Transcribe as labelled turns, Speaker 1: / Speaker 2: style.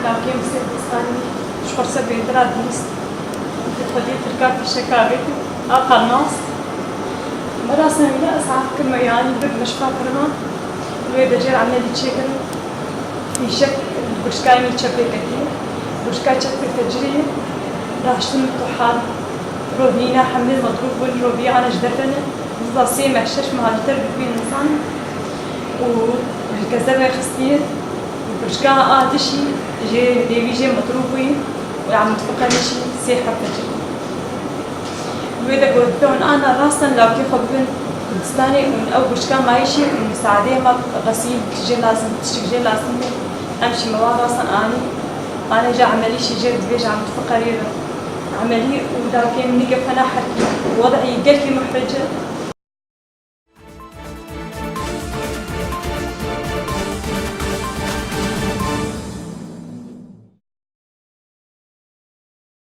Speaker 1: ناوكيم سيدستاني شخص بيدرا ديست خديت ركاب في الشكاوي آخر ناس مراسم لا أسعى كما يعني بد مش فاكرها الويدا جير عملي تشيكل في شك البشكاي من شبه كثير بشكاي شكل تجري راشتن الطحال روبينا حمل مضروب والروبي أنا جدرتنا نضل سيمع شش مهاجتر بين إنسان والكذبة خستير البشكاء آتشي جي ديفيجي مضروبي وعم تفكر شيء سيحة تجري وإذا قلت أنا راسا لو كي خبن كردستاني أو بشكا مايشي مساعدة ما غسيل كجي لازم تشجي لازم أمشي مواد راسا أنا جا عملي شي جد بيج عم تفكري عملي وداكي مني كيف أنا حكي وضعي قلتي محرجة